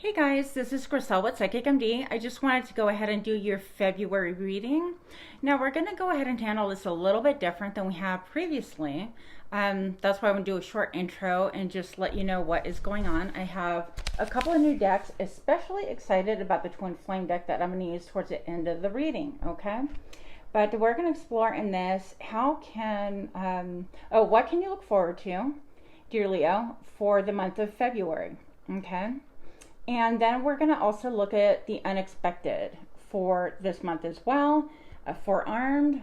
Hey guys, this is Griselle with Psychic MD. I just wanted to go ahead and do your February reading. Now we're going to go ahead and handle this a little bit different than we have previously. That's why I'm going to do a short intro and just let you know what is going on. I have a couple of new decks, especially excited about the Twin Flame deck that I'm going to use towards the end of the reading, okay? But we're going to explore in this, what can you look forward to, dear Leo, for the month of February, okay? And then we're going to also look at the unexpected for this month as well. Forewarned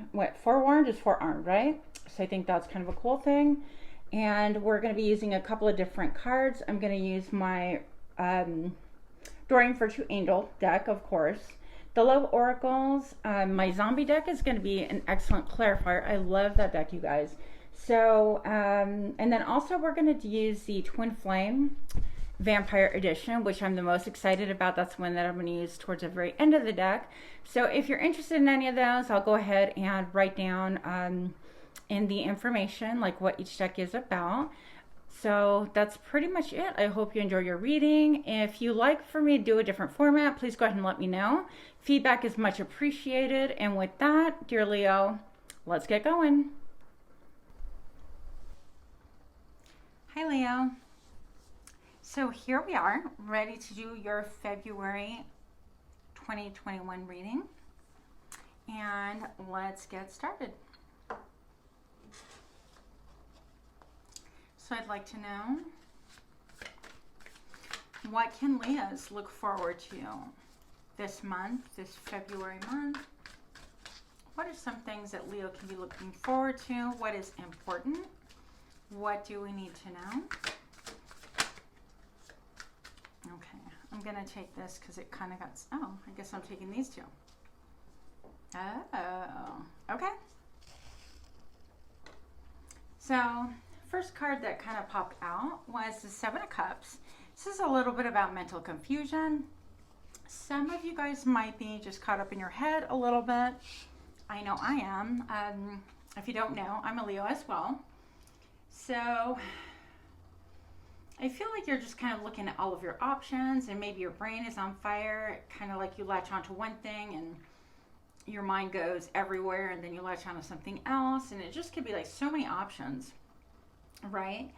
is forearmed, right? So I think that's kind of a cool thing. And we're going to be using a couple of different cards. I'm going to use my Doreen for Two Angel deck, of course. The Love Oracles. My zombie deck is going to be an excellent clarifier. I love that deck, you guys. So, and then also we're going to use the Twin Flame Vampire Edition, which I'm the most excited about. That's one that I'm going to use towards the very end of the deck. So if you're interested in any of those, I'll go ahead and write down in the information like what each deck is about. So that's pretty much it. I hope you enjoy your reading. If you like for me to do a different format, please go ahead and let me know. Feedback is much appreciated. And with that, dear Leo, let's get going. Hi Leo. So here we are, ready to do your February 2021 reading. And let's get started. So I'd like to know, what can Leos look forward to this month, this February month? What are some things that Leo can be looking forward to? What is important? What do we need to know? Okay, I'm going to take this because it kind of got, I guess I'm taking these two. Oh, okay. So, first card that kind of popped out was the Seven of Cups. This is a little bit about mental confusion. Some of you guys might be just caught up in your head a little bit. I know I am. If you don't know, I'm a Leo as well. So I feel like you're just kind of looking at all of your options, and maybe your brain is on fire, kind of like you latch onto one thing and your mind goes everywhere, and then you latch onto something else, and it just could be like so many options, right?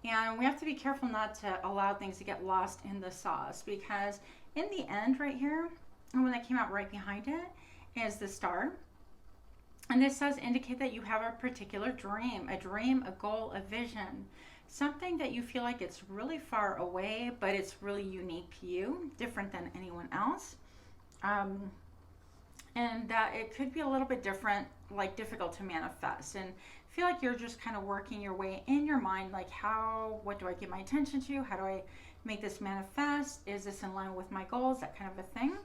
And we have to be careful not to allow things to get lost in the sauce, because in the end right here, and when that came out right behind it, is the Star. And this does indicate that you have a particular dream, a goal, a vision. Something that you feel like it's really far away, but it's really unique to you, different than anyone else. And that it could be a little bit different, like difficult to manifest. And I feel like you're just kind of working your way in your mind, like what do I give my attention to? How do I make this manifest? Is this in line with my goals? That kind of a thing.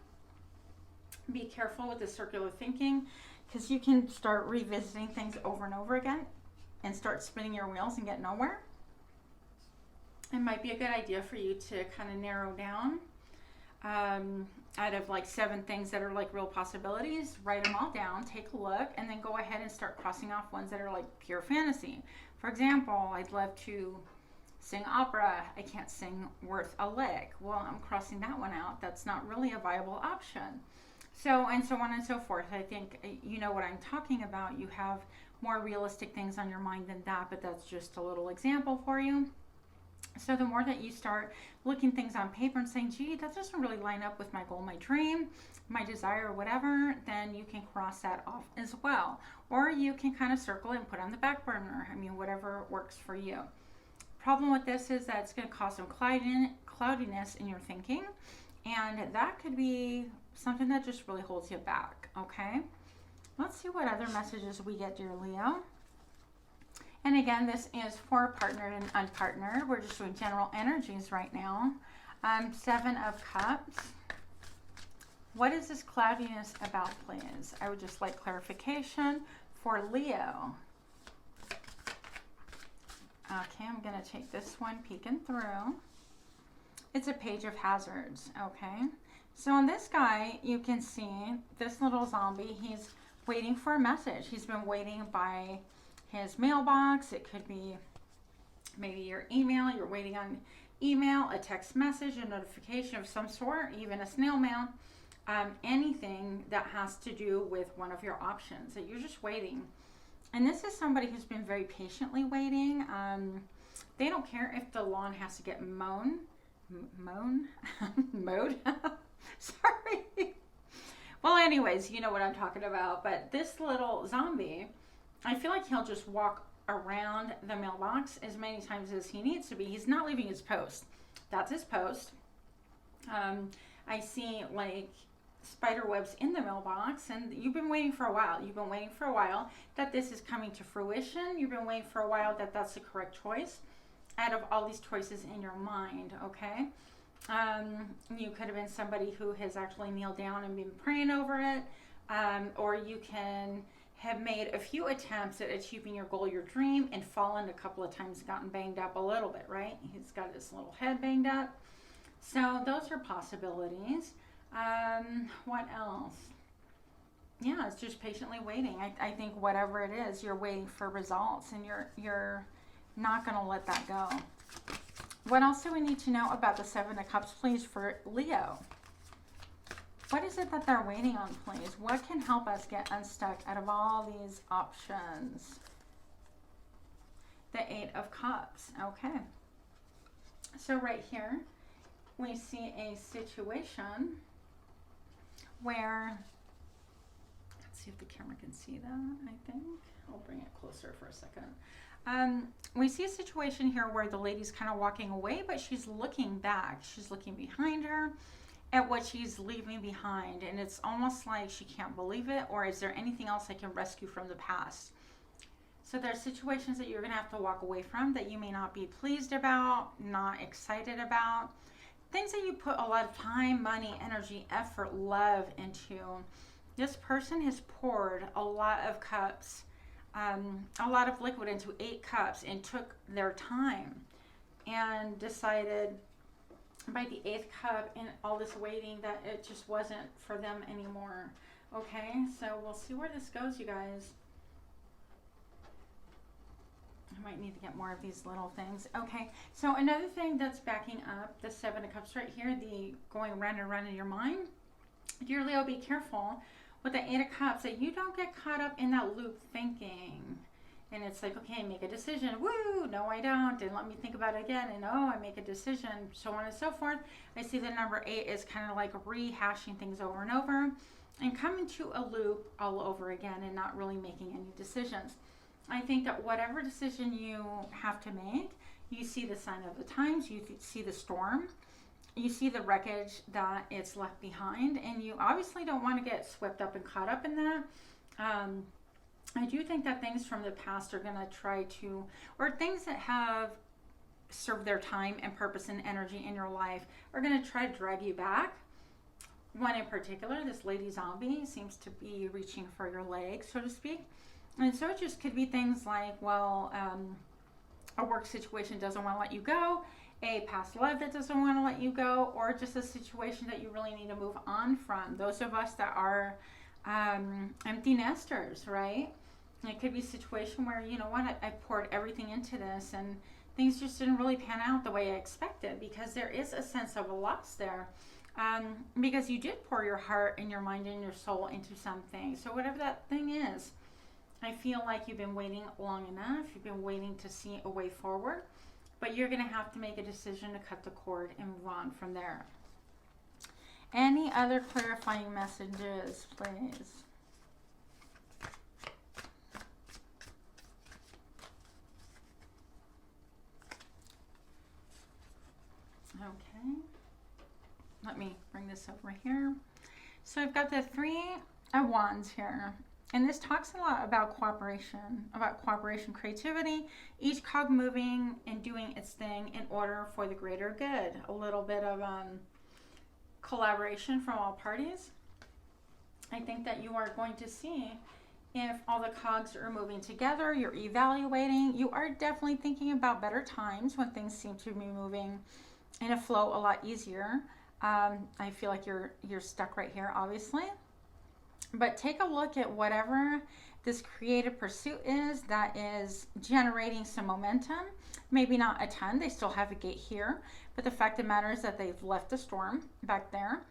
Be careful with the circular thinking, because you can start revisiting things over and over again and start spinning your wheels and get nowhere. It might be a good idea for you to kind of narrow down out of like 7 things that are like real possibilities. Write them all down, take a look, and then go ahead and start crossing off ones that are like pure fantasy. For example, I'd love to sing opera. I can't sing worth a lick. Well, I'm crossing that one out. That's not really a viable option. So, and so on and so forth. I think you know what I'm talking about. You have more realistic things on your mind than that, but that's just a little example for you. So the more that you start looking things on paper and saying, gee, that doesn't really line up with my goal, my dream, my desire, or whatever, then you can cross that off as well. Or you can kind of circle it and put it on the back burner. I mean, whatever works for you. Problem with this is that it's going to cause some cloudiness in your thinking, and that could be something that just really holds you back, okay? Let's see what other messages we get, dear Leo. And again, this is for partnered and unpartnered. We're just doing general energies right now. 7 of Cups. What is this cloudiness about, please? I would just like clarification for Leo. Okay, I'm going to take this one, peeking through. It's a Page of Hazards, okay? So on this guy, you can see this little zombie. He's waiting for a message. He's been waiting by his mailbox. It could be maybe your email. You're waiting on email, a text message, a notification of some sort, even a snail mail, anything that has to do with one of your options that you're just waiting. And this is somebody who's been very patiently waiting. They don't care if the lawn has to get mowed. Sorry. Well, anyways, you know what I'm talking about. But this little zombie, I feel like he'll just walk around the mailbox as many times as he needs to be. He's not leaving his post. That's his post. I see like spider webs in the mailbox, and you've been waiting for a while. You've been waiting for a while that this is coming to fruition. You've been waiting for a while that that's the correct choice out of all these choices in your mind, okay? You could have been somebody who has actually kneeled down and been praying over it, or you can have made a few attempts at achieving your goal, your dream, and fallen a couple of times, gotten banged up a little bit, right? He's got his little head banged up. So those are possibilities. What else? Yeah, it's just patiently waiting. I think whatever it is, you're waiting for results, and you're not going to let that go. What else do we need to know about the Seven of Cups, please, for Leo? What is it that they're waiting on, please? What can help us get unstuck out of all these options? The Eight of Cups. Okay. So right here, we see a situation where, let's see if the camera can see that, I think. I'll bring it closer for a second. We see a situation here where the lady's kind of walking away, but she's looking back. She's looking behind her at what she's leaving behind, and it's almost like she can't believe it, or is there anything else I can rescue from the past? So there's situations that you're going to have to walk away from that you may not be pleased about, not excited about, things that you put a lot of time, money, energy, effort, love into. This person has poured a lot of cups, a lot of liquid into 8 cups, and took their time and decided by the 8th cup and all this waiting that it just wasn't for them anymore. Okay, so we'll see where this goes, you guys. I might need to get more of these little things. Okay, so another thing that's backing up the Seven of Cups right here, the going round and round in your mind. Dear Leo, be careful with the 8 of Cups that you don't get caught up in that loop thinking. And it's like, okay, make a decision. Woo, no, I don't. And let me think about it again. And oh, I make a decision, so on and so forth. I see the number 8 is kind of like rehashing things over and over and coming to a loop all over again and not really making any decisions. I think that whatever decision you have to make, you see the sign of the times, you see the storm, you see the wreckage that it's left behind, and you obviously don't want to get swept up and caught up in that. I do think that things from the past are going to try to, or things that have served their time and purpose and energy in your life are going to try to drag you back. One in particular, this lady zombie, seems to be reaching for your legs, so to speak. And so it just could be things like, well, a work situation doesn't want to let you go, a past love that doesn't want to let you go, or just a situation that you really need to move on from. Those of us that are empty nesters, right? It could be a situation where, you know what, I poured everything into this and things just didn't really pan out the way I expected, because there is a sense of a loss there. Because you did pour your heart and your mind and your soul into something. So whatever that thing is, I feel like you've been waiting long enough. You've been waiting to see a way forward, but you're going to have to make a decision to cut the cord and move on from there. Any other clarifying messages, please? Okay. Let me bring this over here. So I've got the 3 of Wands here. And this talks a lot about cooperation, creativity, each cog moving and doing its thing in order for the greater good. A little bit of collaboration from all parties. I think that you are going to see if all the cogs are moving together, you're evaluating, you are definitely thinking about better times when things seem to be moving in a flow a lot easier. I feel like you're stuck right here, obviously. But take a look at whatever this creative pursuit is that is generating some momentum. Maybe not a ton, they still have a gate here, but the fact of the matter is that they've left the storm back there.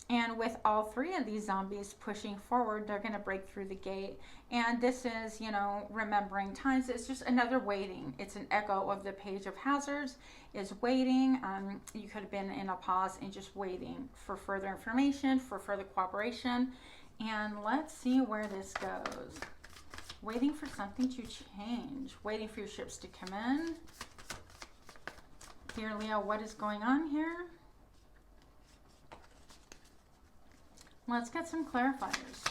And with all three of these zombies pushing forward, they're going to break through the gate. And this is, remembering times. It's just another waiting. It's an echo of the page of hazards, is waiting. You could have been in a pause and just waiting for further information, for further cooperation. And let's see where this goes. Waiting for something to change. Waiting for your ships to come in. Dear Leo, what is going on here? Let's get some clarifiers.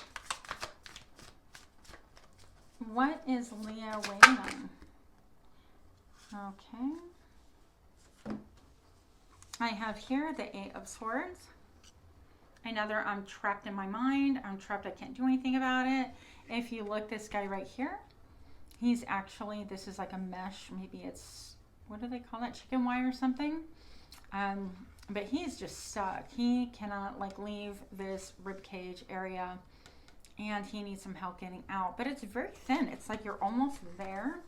What is Leo waiting on? Okay. I have here the Eight of Swords. Another, I'm trapped in my mind. I'm trapped. I can't do anything about it. If you look, this guy right here, he's actually, this is like a mesh. Maybe it's, what do they call that? Chicken wire or something? But he's just stuck. He cannot leave this rib cage area, and he needs some help getting out. But it's very thin. It's like you're almost there.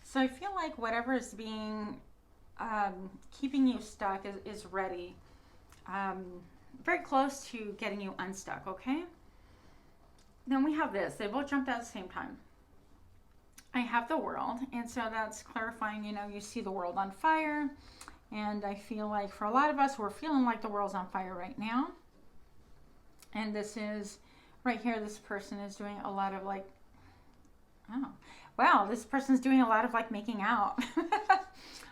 So I feel like whatever is being keeping you stuck is ready. Very close to getting you unstuck. Okay. Then we have this. They both jumped out at the same time. I have the world, and so that's clarifying. You see the world on fire. And I feel like for a lot of us, we're feeling like the world's on fire right now. And this is, right here, this person is doing a lot of this person's doing a lot of making out.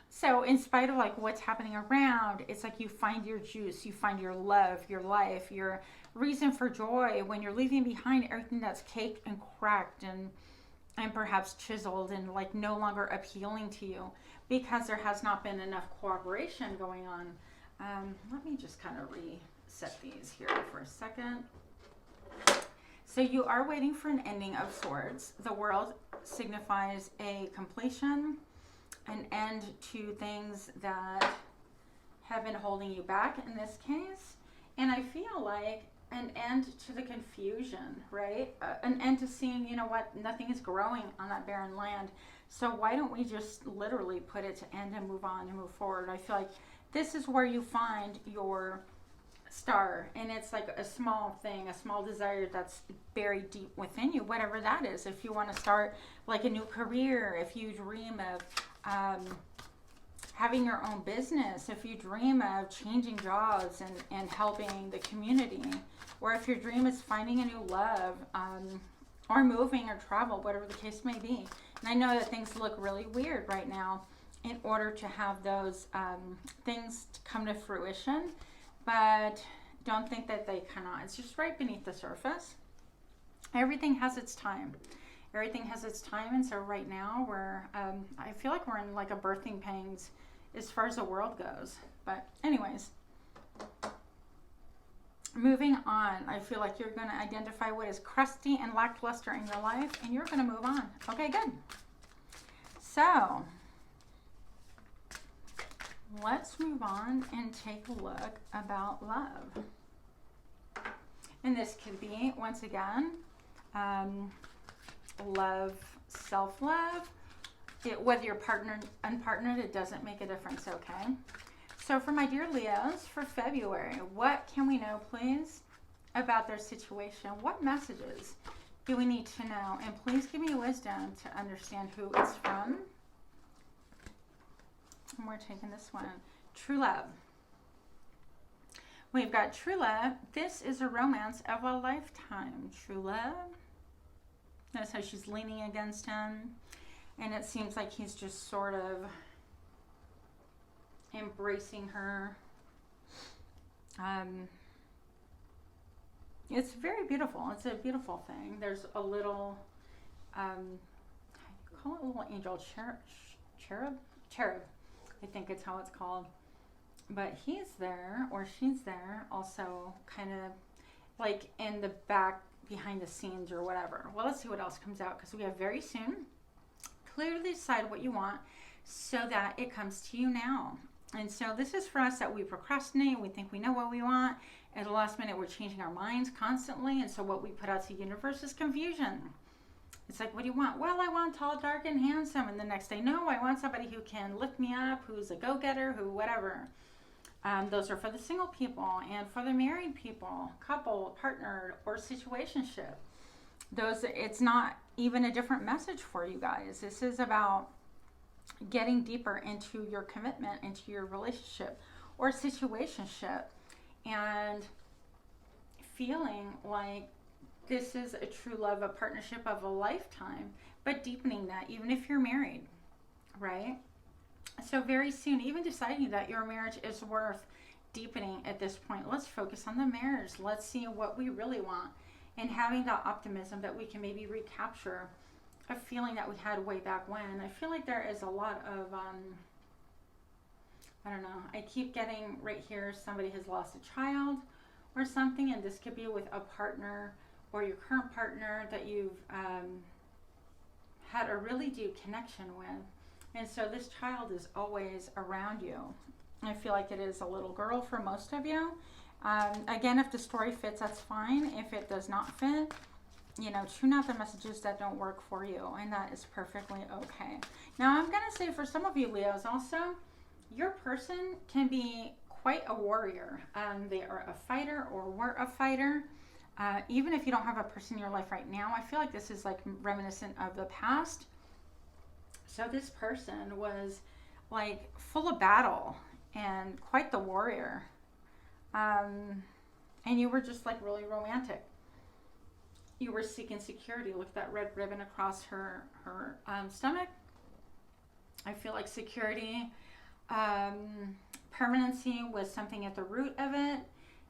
So in spite of what's happening around, it's like you find your juice, you find your love, your life, your reason for joy when you're leaving behind everything that's caked and cracked and perhaps chiseled and no longer appealing to you, because there has not been enough cooperation going on. Let me just kind of reset these here for a second. So you are waiting for an ending of swords. The world signifies a completion, an end to things that have been holding you back in this case. And I feel like an end to the confusion, right? An end to seeing, nothing is growing on that barren land. So why don't we just literally put it to end and move on and move forward? I feel like this is where you find your star, and it's like a small thing, a small desire that's buried deep within you, whatever that is. If you want to start a new career, if you dream of having your own business, if you dream of changing jobs and helping the community, or if your dream is finding a new love, or moving or travel, whatever the case may be. And I know that things look really weird right now in order to have those things come to fruition, but don't think that they cannot. It's just right beneath the surface. Everything has its time. Everything has its time, and so right now I feel like we're in a birthing pangs as far as the world goes. But anyways, moving on, I feel like you're going to identify what is crusty and lackluster in your life, and you're going to move on. Okay, good. So let's move on and take a look about love. And this could be, once again, love, self-love. Whether you're partnered, unpartnered, it doesn't make a difference, okay? So for my dear Leos, for February, what can we know, please, about their situation? What messages do we need to know? And please give me wisdom to understand who it's from. And we're taking this one. True love. We've got true love. This is a romance of a lifetime. True love. Notice how she's leaning against him. And it seems like he's just sort of embracing her. It's very beautiful. It's a beautiful thing. There's a little, call it a little angel cherub. I think it's how it's called. But he's there, or she's there, also kind of in the back, behind the scenes or whatever. Well, let's see what else comes out, because we have very soon. Clearly decide what you want so that it comes to you now. And so this is for us that we procrastinate. We think we know what we want. At the last minute, we're changing our minds constantly. And so what we put out to the universe is confusion. It's like, what do you want? Well, I want tall, dark, and handsome. And the next day, no, I want somebody who can lift me up, who's a go-getter, who whatever. Those are for the single people. And for the married people, couple, partner, or situationship, those, it's not even a different message for you guys. This is about getting deeper into your commitment, into your relationship or situationship, and feeling like this is a true love, a partnership of a lifetime, but deepening that even if you're married, right? So very soon, even deciding that your marriage is worth deepening at this point, let's focus on the marriage. Let's see what we really want, and having that optimism that we can maybe recapture a feeling that we had way back when. I feel like there is a lot of, I don't know, I keep getting right here, somebody has lost a child or something, and this could be with a partner or your current partner that you've had a really deep connection with. And so this child is always around you. I feel like it is a little girl for most of you. Again, if the story fits, that's fine. If it does not fit, you know, tune out the messages that don't work for you, and that is perfectly okay. Now, I'm going to say for some of you Leos also, your person can be quite a warrior. They are a fighter or were a fighter. Even if you don't have a person in your life right now, I feel like this is like reminiscent of the past. So this person was like full of battle and quite the warrior. And you were just like really romantic. You were seeking security. Look at that red ribbon across her stomach. I feel like security, permanency was something at the root of it.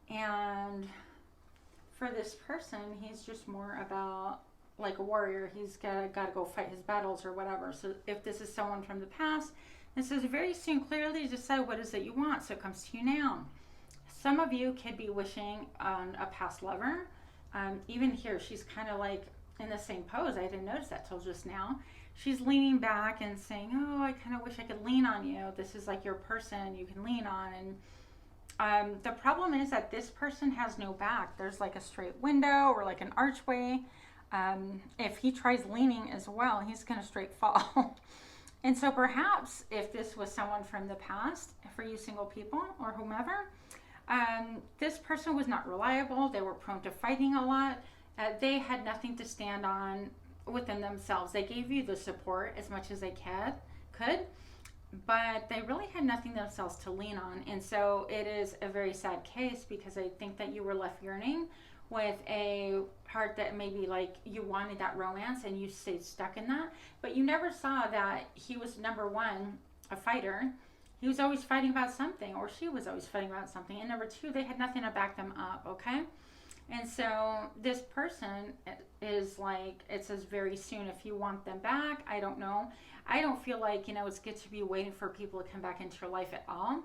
And for this person, he's just more about like a warrior. He's got to go fight his battles or whatever. So if this is someone from the past, this is very soon clearly decide what is it you want. So it comes to you now. Some of you could be wishing on a past lover. Even here, she's kind of like in the same pose. I didn't notice that till just now. She's leaning back and saying, oh, I kind of wish I could lean on you. This is like your person you can lean on. And the problem is that this person has no back. There's like a straight window or like an archway. If he tries leaning as well, he's going to straight fall. And so perhaps if this was someone from the past, for you single people or whomever, this person was not reliable. They were prone to fighting a lot. They had nothing to stand on within themselves. They gave you the support as much as they could, but they really had nothing themselves to lean on. And so it is a very sad case, because I think that you were left yearning with a heart that maybe like you wanted that romance and you stayed stuck in that, but you never saw that he was, number one, a fighter. He was always fighting about something, or she was always fighting about something. And number two, they had nothing to back them up, okay? And so this person is like, it says very soon if you want them back. I don't know. I don't feel like, you know, it's good to be waiting for people to come back into your life at all.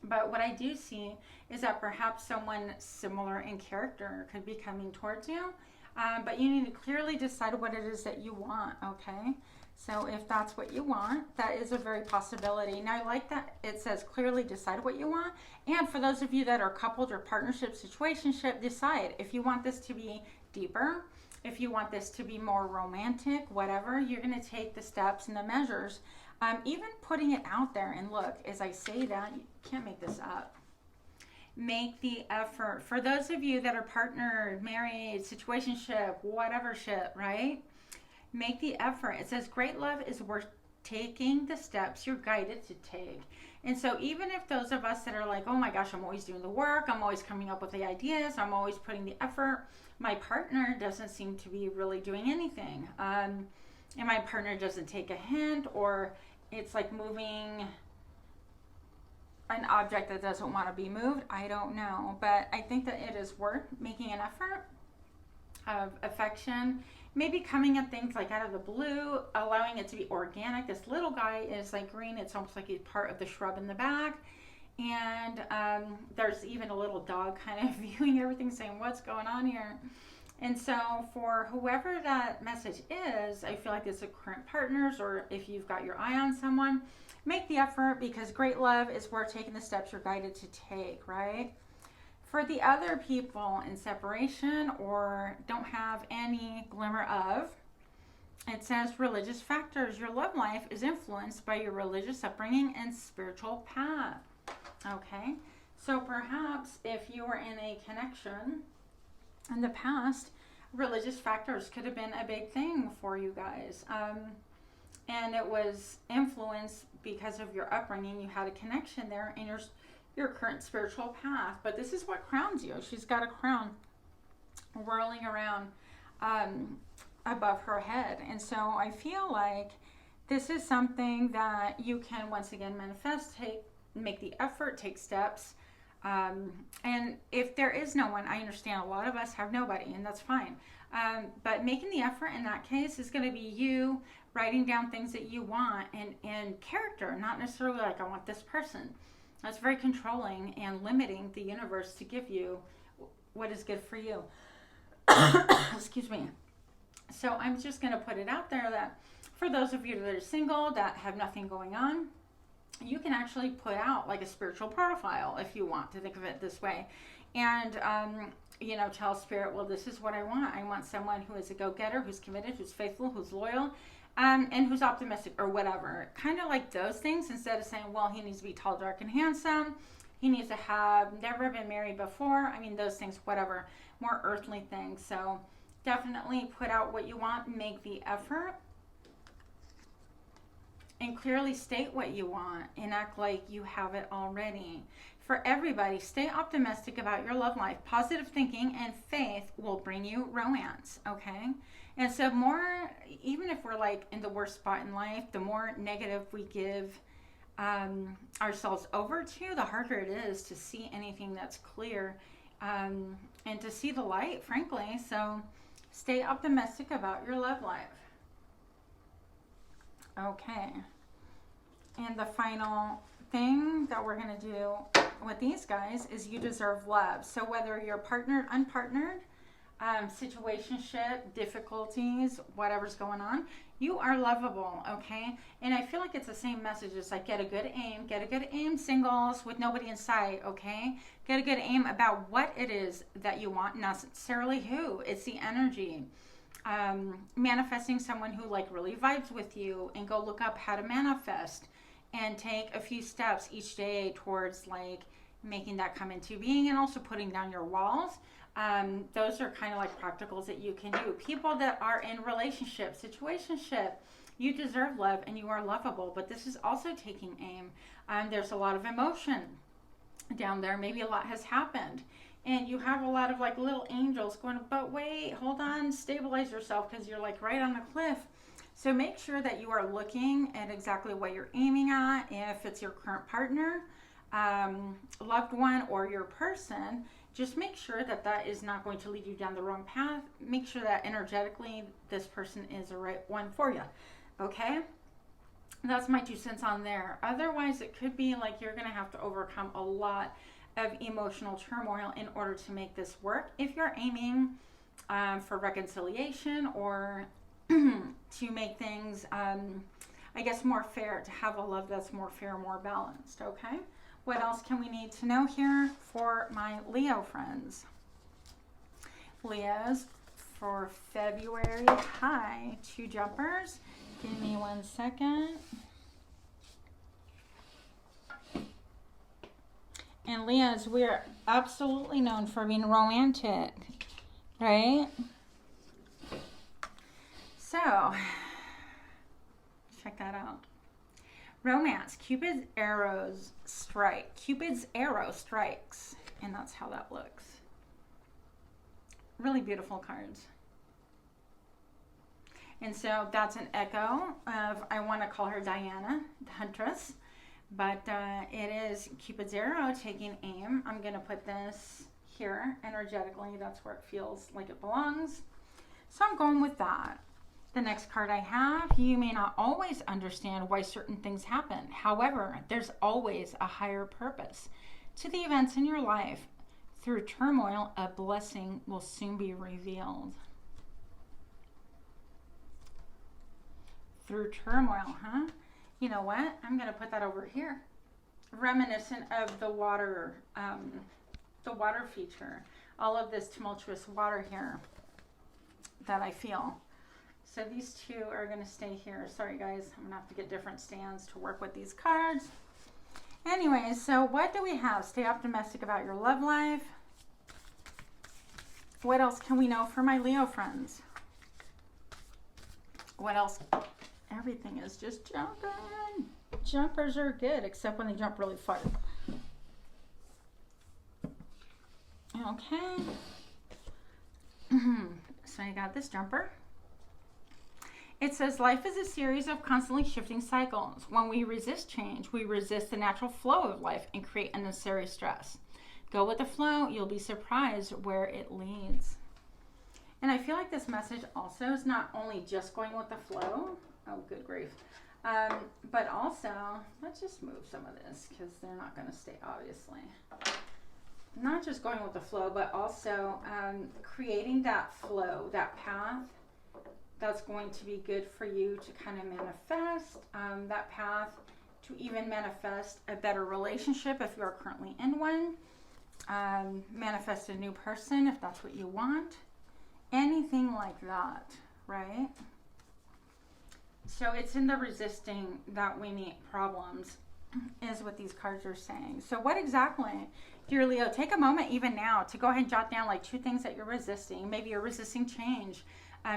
But what I do see is that perhaps someone similar in character could be coming towards you. But you need to clearly decide what it is that you want, okay? So if that's what you want, that is a very possibility. Now, I like that it says clearly decide what you want. And for those of you that are coupled or partnership, situationship, decide if you want this to be deeper, if you want this to be more romantic, whatever. You're going to take the steps and the measures. Even putting it out there, and look, as I say that, you can't make this up. Make the effort. For those of you that are partnered, married, situationship, whatever ship, right? Make the effort. It says great love is worth taking the steps you're guided to take. And so even if those of us that are like, oh my gosh, I'm always doing the work, I'm always coming up with the ideas, I'm always putting the effort, my partner doesn't seem to be really doing anything. And my partner doesn't take a hint, or it's like moving an object that doesn't want to be moved. I don't know. But I think that it is worth making an effort of affection. Maybe coming at things like out of the blue, allowing it to be organic. This little guy is like green. It's almost like he's part of the shrub in the back. And there's even a little dog kind of viewing everything, saying, what's going on here? And so for whoever that message is, I feel like it's a current partners, or if you've got your eye on someone, make the effort, because great love is worth taking the steps you're guided to take, right? For the other people in separation or don't have any glimmer of, It says religious factors. Your love life is influenced by your religious upbringing and spiritual path. Okay, so perhaps if you were in a connection in the past, religious factors could have been a big thing for you guys. And it was influenced because of your upbringing. You had a connection there in your current spiritual path. But this is what crowns you. She's got a crown whirling around above her head. And so I feel like this is something that you can once again manifest, make the effort, take steps. And if there is no one, I understand a lot of us have nobody, and that's fine. But making the effort in that case is going to be you writing down things that you want and character, not necessarily like I want this person. That's very controlling and limiting the universe to give you what is good for you. Excuse me. So I'm just going to put it out there that for those of you that are single, that have nothing going on, you can actually put out like a spiritual profile if you want to think of it this way. And, tell Spirit, well, this is what I want. I want someone who is a go-getter, who's committed, who's faithful, who's loyal, and who's optimistic or whatever. Kind of like those things, instead of saying, well, he needs to be tall, dark, and handsome. He needs to have never been married before. I mean, those things, whatever. More earthly things. So definitely put out what you want, make the effort, and clearly state what you want and act like you have it already. For everybody, stay optimistic about your love life. Positive thinking and faith will bring you romance, okay? And so more, even if we're like in the worst spot in life, the more negative we give ourselves over to, the harder it is to see anything that's clear and to see the light, frankly. So stay optimistic about your love life. Okay. And the final thing that we're going to do with these guys is you deserve love. So whether you're partnered, unpartnered, situationship, difficulties, whatever's going on, you are lovable, okay? And I feel like it's the same message. It's like get a good aim, singles with nobody in sight, okay? Get a good aim about what it is that you want, not necessarily who. It's the energy. Manifesting someone who like really vibes with you, and go look up how to manifest and take a few steps each day towards like making that come into being, and also putting down your walls. Those are kind of like practicals that you can do. People that are in relationship, situationship, you deserve love and you are lovable, but this is also taking aim. There's a lot of emotion down there. Maybe a lot has happened. And you have a lot of like little angels going, but wait, hold on, stabilize yourself, because you're like right on the cliff. So make sure that you are looking at exactly what you're aiming at. If it's your current partner, loved one, or your person, just make sure that that is not going to lead you down the wrong path. Make sure that energetically this person is the right one for you. Okay? That's my 2 cents on there. Otherwise, it could be like you're going to have to overcome a lot of emotional turmoil in order to make this work. If you're aiming for reconciliation, or to make things, I guess, more fair, to have a love that's more fair, more balanced, okay? What else can we need to know here for my Leo friends? Leos for February. Hi, 2 jumpers. Give me 1 second. And Leos, we're absolutely known for being romantic, right? So, check that out. Romance. Cupid's arrow strikes. And that's how that looks. Really beautiful cards. And so that's an echo of, I want to call her Diana, the Huntress. But it is Cupid's arrow taking aim. I'm going to put this here energetically. That's where it feels like it belongs. So I'm going with that. The next card I have, you may not always understand why certain things happen. However, there's always a higher purpose to the events in your life. Through turmoil, a blessing will soon be revealed. Through turmoil, huh? You know what? I'm going to put that over here. Reminiscent of the water feature. All of this tumultuous water here that I feel. So these two are going to stay here. Sorry, guys. I'm going to have to get different stands to work with these cards. Anyways, so what do we have? Stay optimistic about your love life. What else can we know for my Leo friends? What else? Everything is just jumping. Jumpers are good, except when they jump really far. Okay. So I got this jumper. It says, life is a series of constantly shifting cycles. When we resist change, we resist the natural flow of life and create unnecessary stress. Go with the flow. You'll be surprised where it leads. And I feel like this message also is not only just going with the flow. Oh, good grief. But also, let's just move some of this because they're not going to stay, obviously. Not just going with the flow, but also creating that flow, that path that's going to be good for you to kind of manifest, that path to even manifest a better relationship if you are currently in one, manifest a new person if that's what you want, anything like that, right? So it's in the resisting that we meet problems is what these cards are saying. So what exactly, dear Leo, take a moment even now to go ahead and jot down like 2 things that you're resisting. Maybe you're resisting change.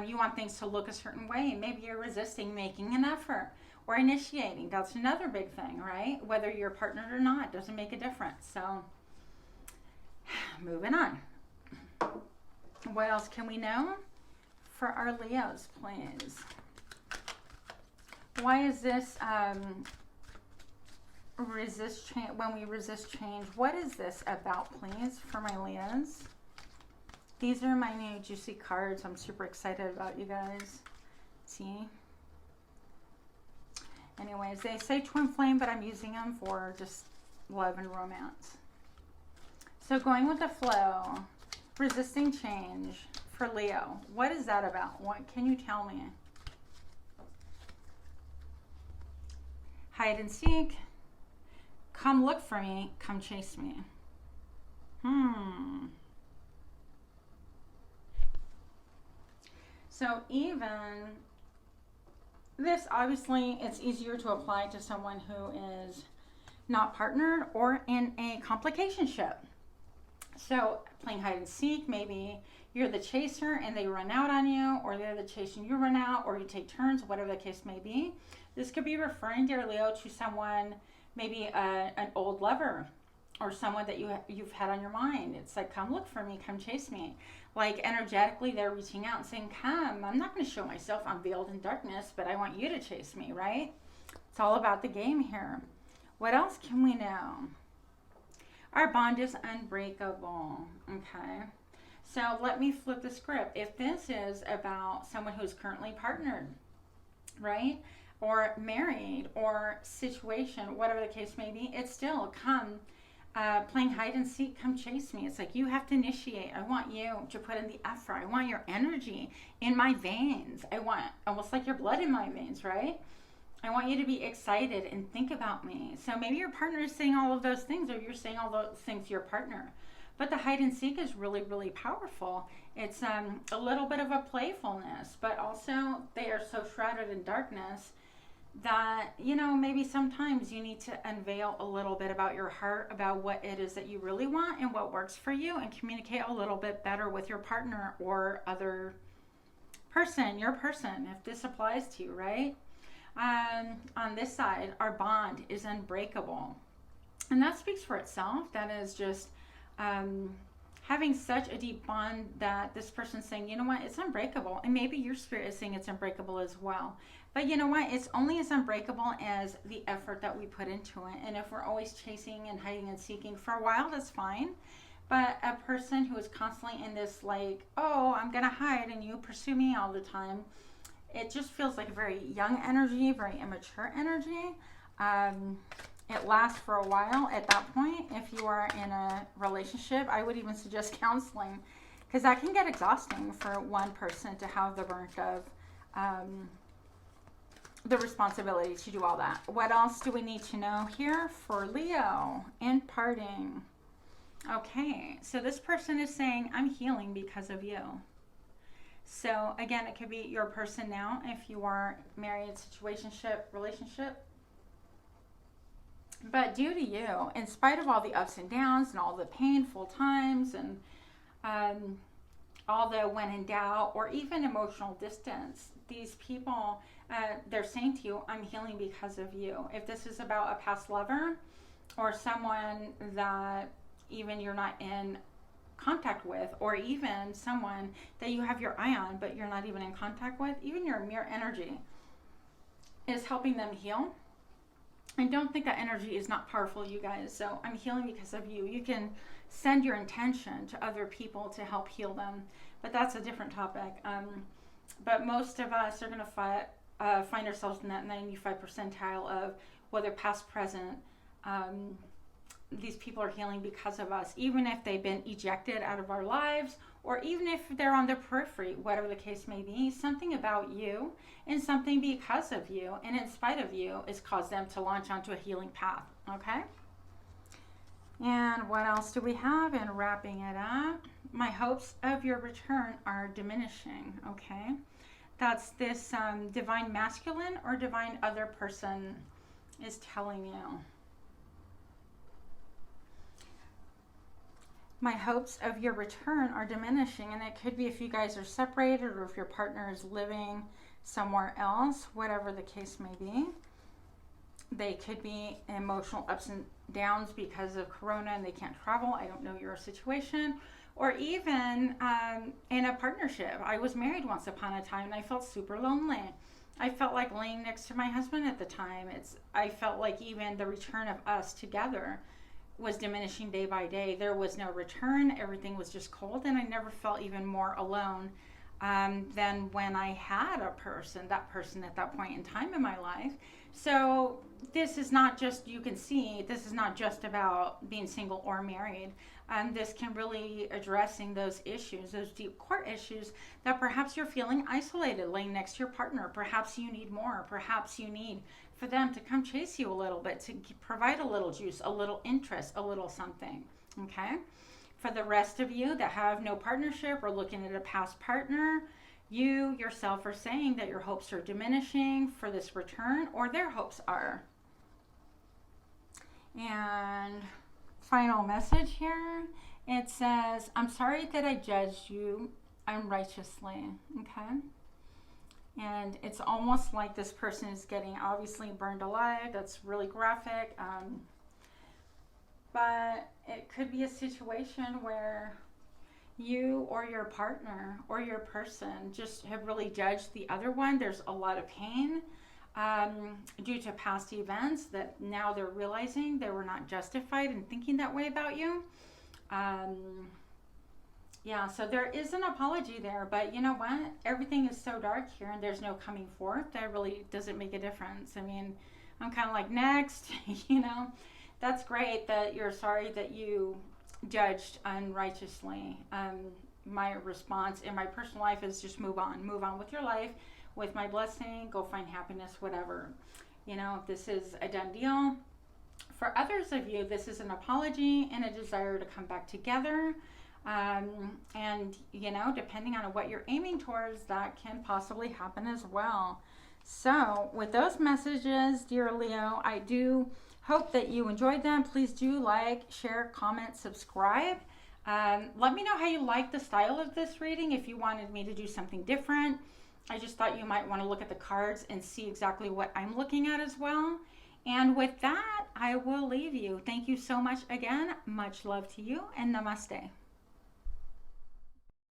You want things to look a certain way. Maybe you're resisting making an effort or initiating. That's another big thing, right? Whether you're partnered or not doesn't make a difference. So moving on. What else can we know for our Leos, please? Why is this resist change? When we resist change, what is this about, please, for my Leos? These are my new juicy cards. I'm super excited about, you guys. See? Anyways, they say twin flame, but I'm using them for just love and romance. So going with the flow, resisting change for Leo. What is that about? What can you tell me? Hide and seek. Come look for me. Come chase me. So even this, obviously, it's easier to apply to someone who is not partnered or in a complicationship. So playing hide and seek, maybe you're the chaser and they run out on you, or they're the chaser and you run out, or you take turns, whatever the case may be. This could be referring, dear Leo, to someone, maybe an old lover or someone that you've had on your mind. It's like, come look for me, come chase me. Like energetically, they're reaching out and saying, come, I'm not going to show myself unveiled in darkness, but I want you to chase me, right? It's all about the game here. What else can we know? Our bond is unbreakable, okay? So let me flip the script. If this is about someone who's currently partnered, right? Or married, or situation, whatever the case may be, it's still come, playing hide and seek, come chase me. It's like you have to initiate. I want you to put in the effort. I want your energy in my veins. I want almost like your blood in my veins, right? I want you to be excited and think about me. So maybe your partner is saying all of those things, or you're saying all those things to your partner. But the hide and seek is really, really powerful. It's a little bit of a playfulness, but also they are so shrouded in darkness that, you know, maybe sometimes you need to unveil a little bit about your heart, about what it is that you really want and what works for you, and communicate a little bit better with your partner or other person, your person, if this applies to you, right? On this side, our bond is unbreakable. And that speaks for itself. That is just having such a deep bond that this person's saying, you know what, it's unbreakable. And maybe your spirit is saying it's unbreakable as well. But you know what, it's only as unbreakable as the effort that we put into it. And if we're always chasing and hiding and seeking for a while, that's fine. But a person who is constantly in this like, oh, I'm going to hide and you pursue me all the time, it just feels like a very young energy, very immature energy. It lasts for a while at that point. If you are in a relationship, I would even suggest counseling, because that can get exhausting for one person to have the burden of the responsibility to do all that. What else do we need to know here for Leo in parting? Okay, so this person is saying, I'm healing because of you. So again, it could be your person now if you are married, situationship, relationship. But due to you, in spite of all the ups and downs and all the painful times and um, all the when in doubt or even emotional distance, these people, they're saying to you, I'm healing because of you. If this is about a past lover or someone that even you're not in contact with, or even someone that you have your eye on but you're not even in contact with, even your mirror energy is helping them heal. And don't think that energy is not powerful, you guys. So I'm healing because of you. You can send your intention to other people to help heal them, but that's a different topic. But most of us are going to find ourselves in that 95 percentile of whether past, present, these people are healing because of us, even if they've been ejected out of our lives, or even if they're on the periphery, whatever the case may be. Something about you and something because of you and in spite of you has caused them to launch onto a healing path. Okay? And what else do we have in wrapping it up? My hopes of your return are diminishing. Okay? That's this divine masculine or divine other person is telling you. My hopes of your return are diminishing, and it could be if you guys are separated or if your partner is living somewhere else, whatever the case may be. They could be emotional ups and downs because of corona and they can't travel. I don't know your situation. Or even in a partnership. I was married once upon a time and I felt super lonely. I felt like laying next to my husband at the time. I felt like even the return of us together was diminishing day by day. There was no return. Everything was just cold, and I never felt even more alone than when I had that person at that point in time in my life. So this is not just, you can see, this is not just about being single or married. This can really addressing those issues, those deep core issues that perhaps you're feeling isolated laying next to your partner. Perhaps you need more. Perhaps you need for them to come chase you a little bit, to provide a little juice, a little interest, a little something. Okay? For the rest of you that have no partnership or looking at a past partner, you yourself are saying that your hopes are diminishing for this return, or their hopes are. And final message here, it says, I'm sorry that I judged you unrighteously. Okay? And it's almost like this person is getting obviously burned alive. That's really graphic. But it could be a situation where you or your partner or your person just have really judged the other one. There's a lot of pain due to past events that now they're realizing they were not justified in thinking that way about you. Yeah, so there is an apology there, but you know what? Everything is so dark here and there's no coming forth. That really doesn't make a difference. I mean, I'm kind of like, next, you know, that's great that you're sorry that you judged unrighteously. My response in my personal life is just move on with your life, with my blessing, go find happiness, whatever. You know, this is a done deal. For others of you, this is an apology and a desire to come back together. And, you know, depending on what you're aiming towards, that can possibly happen as well. So with those messages, dear Leo, I do hope that you enjoyed them. Please do like, share, comment, subscribe. Let me know how you like the style of this reading. If you wanted me to do something different, I just thought you might want to look at the cards and see exactly what I'm looking at as well. And with that, I will leave you. Thank you so much again. Much love to you, and namaste.